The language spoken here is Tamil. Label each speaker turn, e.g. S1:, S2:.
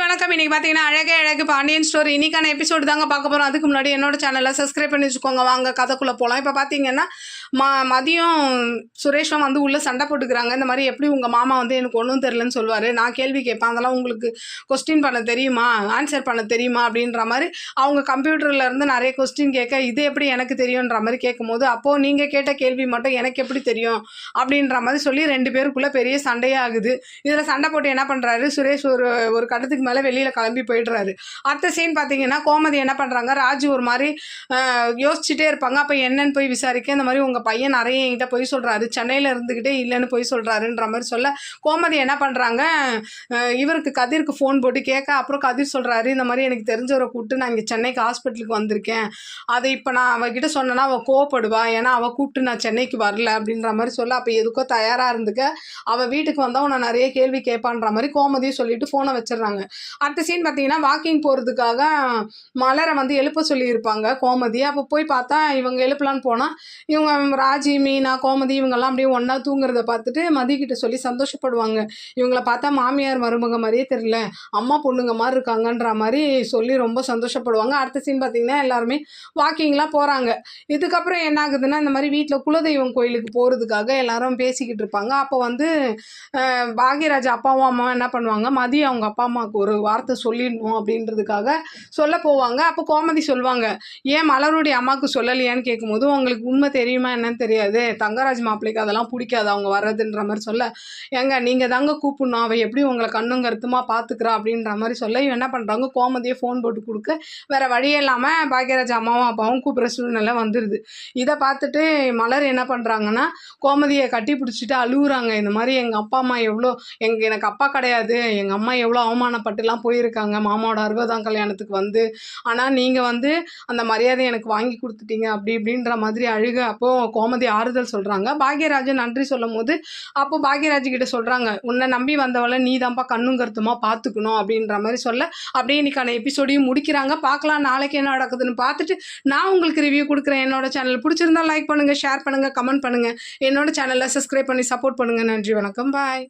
S1: வணக்கம். இன்னைக்கு பார்த்தீங்கன்னா, அழகே அழகு பாண்டியன் ஸ்டோரி இன்னைக்கான எபிசோடு தாங்க பார்க்க போகிறோம். அதுக்கு முன்னாடி என்னோட சேனலை சப்ஸ்கிரைப் பண்ணி வச்சுக்கோங்க. வாங்க கதைக்குள்ளே போகலாம். இப்போ பார்த்தீங்கன்னா, மதியம் சுரேஷும் வந்து உள்ளே சண்டை போட்டுக்கிறாங்க. இந்த மாதிரி எப்படி உங்கள் மாமா வந்து எனக்கு ஒன்றும் தெரிலன்னு சொல்லுவார், நான் கேள்வி கேட்பேன், அதெல்லாம் உங்களுக்கு கொஸ்டின் பண்ண தெரியுமா, ஆன்சர் பண்ண தெரியுமா அப்படின்ற மாதிரி அவங்க கம்ப்யூட்டரில் இருந்து நிறைய கொஸ்டின் கேட்க, இது எப்படி எனக்கு தெரியுன்ற மாதிரி கேட்கும்போது, அப்போது நீங்கள் கேட்ட கேள்வி மட்டும் எனக்கு எப்படி தெரியும் அப்படின்ற மாதிரி சொல்லி 2 பேருக்குள்ளே பெரிய சண்டையே ஆகுது. இதில் சண்டை போட்டு என்ன பண்ணுறாரு சுரேஷ், ஒரு கட்டத்துக்கு மேலே வெளியில் கிளம்பி போயிடுறாரு. அடுத்த சீன் பார்த்தீங்கன்னா, கோமதி என்ன பண்ணுறாங்க, ராஜு ஒரு மாதிரி யோசிச்சுட்டே இருப்பாங்க. அப்போ என்னன்னு போய் விசாரிக்க, இந்த மாதிரி உங்கள் பையன் நிறைய என்கிட்ட போய் சொல்கிறாரு, சென்னையில் இருந்துக்கிட்டே இல்லைன்னு போய் சொல்கிறாருன்ற மாதிரி சொல்ல, கோமதி என்ன பண்ணுறாங்க, இவருக்கு கதிருக்கு ஃபோன் போட்டு கேட்க, அப்புறம் கதிர் சொல்கிறாரு, இந்த மாதிரி எனக்கு தெரிஞ்சவரை கூப்பிட்டு நான் இங்கே சென்னைக்கு ஹாஸ்பிட்டலுக்கு வந்திருக்கேன், அதை இப்போ நான் அவகிட்ட சொன்னேன்னா அவள் கோவப்படுவா, ஏன்னா அவள் கூப்பிட்டு நான் சென்னைக்கு வரல அப்படின்ற மாதிரி சொல்ல, அப்போ எதுக்கோ தயாராக இருந்துக்க, அவள் வீட்டுக்கு வந்தால் உன்னை நிறைய கேள்வி கேட்பான்ற மாதிரி கோமதியும் சொல்லிட்டு ஃபோனை வச்சிடுறாங்க. அடுத்த சீன் பார்த்தீங்கன்னா, வாக்கிங் போகிறதுக்காக மலரை வந்து எழுப்ப சொல்லியிருப்பாங்க கோமதி. அப்போ போய் பார்த்தா இவங்க எழுப்பலான்னு போனால், இவங்க ராஜி, மீனா, கோமதி இவங்கெல்லாம் அப்படியே ஒன்றா தூங்குறத பார்த்துட்டு மதிக்கிட்ட சொல்லி சந்தோஷப்படுவாங்க. இவங்கள பார்த்தா மாமியார் மருமக மாதிரியே தெரியல, அம்மா பொண்ணுங்க மாதிரி இருக்காங்கன்ற மாதிரி சொல்லி ரொம்ப சந்தோஷப்படுவாங்க. அடுத்த சீன் பார்த்தீங்கன்னா, எல்லாருமே வாக்கிங்லாம் போகிறாங்க. இதுக்கப்புறம் என்ன ஆகுதுன்னா, இந்த மாதிரி வீட்டில் குலதெய்வம் கோயிலுக்கு போகிறதுக்காக எல்லாரும் பேசிக்கிட்டு இருப்பாங்க. அப்போ வந்து பாக்யராஜ் அப்பாவும் அம்மாவும் என்ன பண்ணுவாங்க, மதியம் அவங்க அப்பா அம்மாவுக்கு ஒரு வார்த்தை சொல்லிடணும் அப்படின்றதுக்காக சொல்ல போவாங்க. அப்போ கோமதி சொல்லுவாங்க, ஏன் மலருடைய அம்மாவுக்கு சொல்லலையான்னு கேட்கும்போது, உங்களுக்கு உண்மை தெரியுமா என்னன்னு தெரியாது, தங்கராஜ் மாப்பிள்ளைக்கு அதெல்லாம் பிடிக்காது அவங்க வர்றதுன்ற மாதிரி சொல்ல, ஏங்க நீங்கள் தாங்க கூப்பிடணும், அவள் எப்படி உங்களை கண்ணும் கருத்துமா பார்த்துக்கிறா அப்படின்ற மாதிரி சொல்ல, இவன் என்ன பண்ணுறாங்க, கோமதியை ஃபோன் போட்டு கொடுக்க, வேறு வழியே இல்லாமல் பாக்யராஜ் அம்மாவும் அப்பாவும் கூப்பிட்ற சூழ்நிலை வந்துடுது. இதை பார்த்துட்டு மலர் என்ன பண்ணுறாங்கன்னா, கோமதியை கட்டி பிடிச்சிட்டு அழுகுறாங்க. இந்த மாதிரி எங்கள் அப்பா அம்மா எவ்வளோ, எனக்கு அப்பா கிடையாது, எங்கள் அம்மா எவ்வளோ அவமானப்பட்டுலாம் போயிருக்காங்க மாமாவோட 60ஆம் கல்யாணத்துக்கு வந்து, ஆனால் நீங்கள் வந்து அந்த மரியாதையை எனக்கு வாங்கி கொடுத்துட்டீங்க அப்படி இப்படின்ற மாதிரி அழுக. அப்போது கோமதி ஆறுதல் சொல்கிறாங்க. பாக்யராஜன் நன்றி சொல்லும் போது, அப்போ பாக்யராஜ் கிட்ட சொல்கிறாங்க, உன்னை நம்பி வந்தவளை நீ தான்ப்பா கண்ணும் கருத்துமா பார்த்துக்கணும் அப்படின்ற மாதிரி சொல்ல, அப்படியே இன்னைக்கான எபிசோடையும் முடிக்கிறாங்க. பார்க்கலாம் நாளைக்கு என்ன நடக்குதுன்னு பார்த்துட்டு நான் உங்களுக்கு ரிவ்யூ கொடுக்குறேன். என்னோட சேனல் பிடிச்சிருந்தா லைக் பண்ணுங்கள், ஷேர் பண்ணுங்கள், கமெண்ட் பண்ணுங்கள், என்னோட சேனலை சப்ஸ்கிரைப் பண்ணி சப்போர்ட் பண்ணுங்கள். நன்றி, வணக்கம், பாய்.